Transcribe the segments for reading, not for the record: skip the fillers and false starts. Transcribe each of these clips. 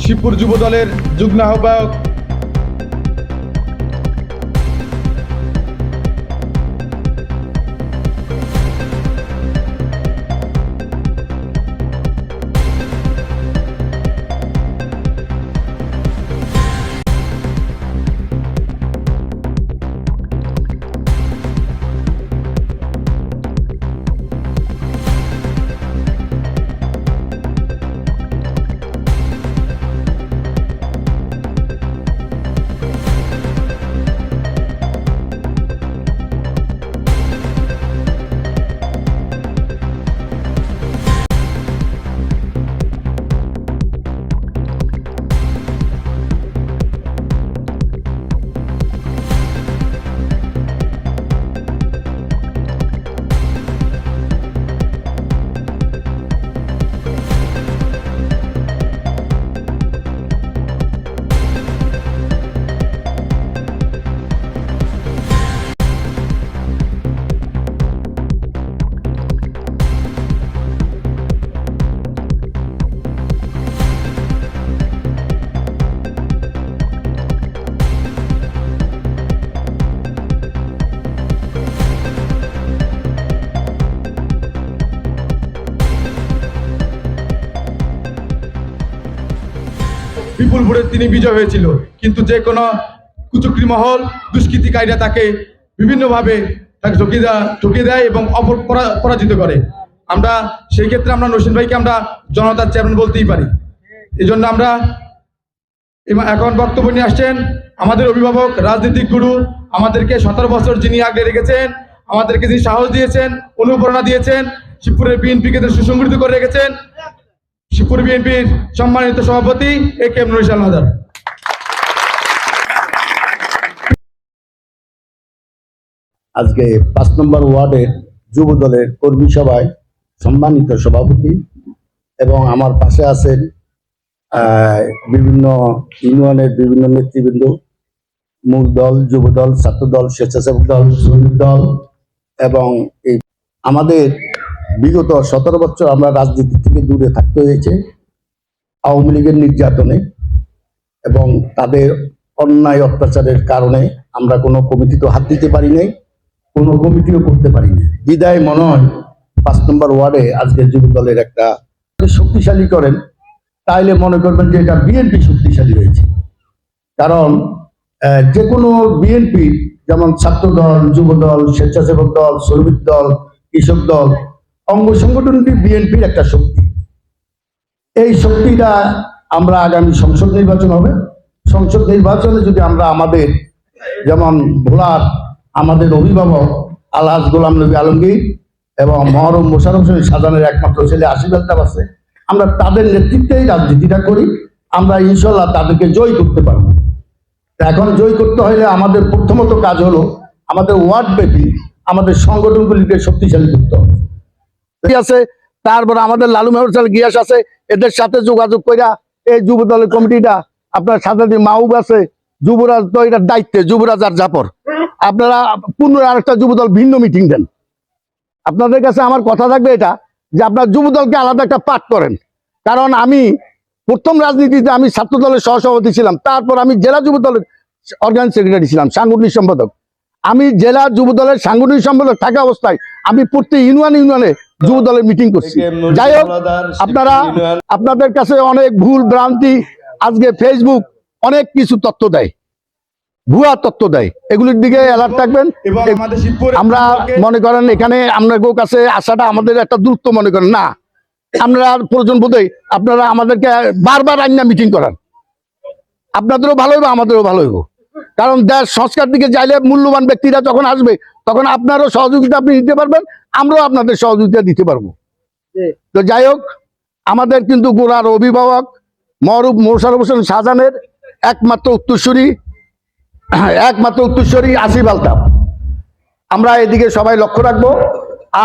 শিবপুর যুব দলের যুগ্ম আহ্বায়ক বিপুল ভোটে তিনি বিজয় হয়েছিল, কিন্তু যে কোনো কুচক্রী মহল দুষ্কৃতিকারীরা তাকে বিভিন্নভাবে তাকে ঠকিয়ে দেয় এবং পরাজিত করে। আমরা সেই ক্ষেত্রে আমরা নসীন ভাইকে আমরা জনতার চেয়ারম্যান বলতেই পারি। এই জন্য আমরা এখন বক্তব্য নিয়ে আসছেন আমাদের অভিভাবক, রাজনৈতিক গুরু, আমাদেরকে 17 বছর যিনি আগলে রেখেছেন, আমাদেরকে যিনি সাহস দিয়েছেন, অনুপ্রেরণা দিয়েছেন, শিবপুরের বিএনপিকে সুসংগঠিত করে রেখেছেন, শিবপুর বিএনপির সম্মানিত সভাপতি এ.কে.এম. নুরুল ইসলাম হায়দার। আজকে 5 নম্বর ওয়ার্ডের যুব দলের কর্মী সভায় সম্মানিত সভাপতি এবং আমার পাশে আছেন বিভিন্ন ইউনিয়নের বিভিন্ন নেতৃবৃন্দ, মূল দল, যুব দল, ছাত্র দল, স্বেচ্ছাসেবক দল, শ্রমিক দল এবং এই আমাদের বিগত 17 বছর আমরা রাজনীতি থেকে দূরে থাকতে হয়েছে আওয়ামী লীগের নির্যাতনে এবং তাদের অন্যায় অত্যাচারের কারণে আমরা কোনো কমিটিতে হাত দিতে পারি নাই, কোনো কমিটিও করতে পারি নাই। বিদায় মনে হয় 5 নম্বর ওয়ার্ডে আজকে যুব দলের একটা শক্তিশালী করেন, তাইলে মনে করবেন যে এটা বিএনপি শক্তিশালী হয়েছে। কারণ যে কোনো বিএনপি যেমন ছাত্র দল, যুব দল, স্বেচ্ছাসেবক দল, শ্রমিক দল, কৃষক দল, অঙ্গ সংগঠনটি বিএনপির একটা শক্তি। এই শক্তিটা আমরা আগামী সংসদ নির্বাচন হবে, সংসদ নির্বাচনে যদি আমরা আমাদের যেমন ভোলার আমাদের অভিভাবক আলহাজ গোলাম নবী আলমগীর এবং মহরম মোশাররফ হোসেন শাহজাহানের একমাত্র ছেলে আসিফ আলতাফ আছে, আমরা তাদের নেতৃত্বেই রাজনীতিটা করি, আমরা ইনশাল্লাহ তাদেরকে জয় করতে পারব। এখন জয় করতে হলে আমাদের প্রথমত কাজ হলো আমাদের ওয়ার্ড ব্যাপী আমাদের সংগঠনগুলিকে শক্তিশালী করতে হবে। আছে তারপর আমাদের লালু মেহর গিয়াস আছে, এদের সাথে যোগাযোগ কইরা এই যুব দলের কমিটিটা আপনার সাথে মাহবুব আছে, যুবরাজ তো এটার দায়িত্বে, যুবরাজ আর জাফর, আপনারা পুনরায় আরেকটা যুব দল ভিন্ন মিটিং দেন। আপনাদের কাছে আমার কথা থাকবে এটা যে আপনার যুব দলকে আলাদা একটা পাঠ করেন। কারণ আমি প্রথম রাজনীতিতে আমি ছাত্র দলের সহসভাপতি ছিলাম, তারপর আমি জেলা যুব দলের অর্গানাইজ সেক্রেটারি ছিলাম, সাংগঠনিক সম্পাদক। আমি জেলা যুব দলের সাংগঠনিক সম্পাদক থাকা অবস্থায় আমি প্রত্যেক ইউনিয়নে যুব দলের মিটিং করছি। যাই হোক, আপনাদের কাছে অনেক ভুল ভ্রান্তি, আজকে ফেসবুক অনেক কিছু তথ্য দেয়, ভুয়া তথ্য দেয়, এগুলির দিকে অ্যালার্ট থাকবেন। আমরা মনে করেন এখানে আপনাদের কাছে আসাটা আমাদের একটা দূরত্ব মনে করেন না, আপনারা প্রয়োজন বোধে আপনারা আমাদেরকে বারবার আইনা মিটিং করান, আপনাদেরও ভালো হইব, আমাদেরও ভালো হইব। কারণ দেশ সংস্কার দিকে যাইলে মূল্যবান ব্যক্তিরা যখন আসবে তখন আপনারও সহযোগিতা আপনি দিতে পারবেন, আমরাও আপনাদের সহযোগিতা দিতে পারবো। তো যাই হোক, আমাদের কিন্তু গোড়ার অভিভাবক মহরম মোশাররফ হোসেন শাহজাহানের একমাত্র উত্তরসূরি আসিফ আলতাফ, আমরা এদিকে সবাই লক্ষ্য রাখবো।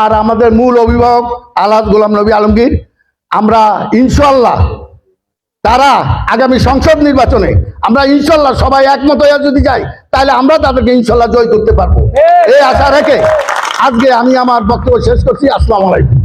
আর আমাদের মূল অভিভাবক আলহাজ গোলাম নবী আলমগীর, আমরা ইনশাল্লাহ তারা আগামী সংসদ নির্বাচনে আমরা ইনশাল্লাহ সবাই একমত হয়ে যদি যাই তাহলে আমরা তাদেরকে ইনশাল্লাহ জয় করতে পারবো, এই আশা রেখে আজকে আমি আমার বক্তব্য শেষ করছি। আসসালামু আলাইকুম।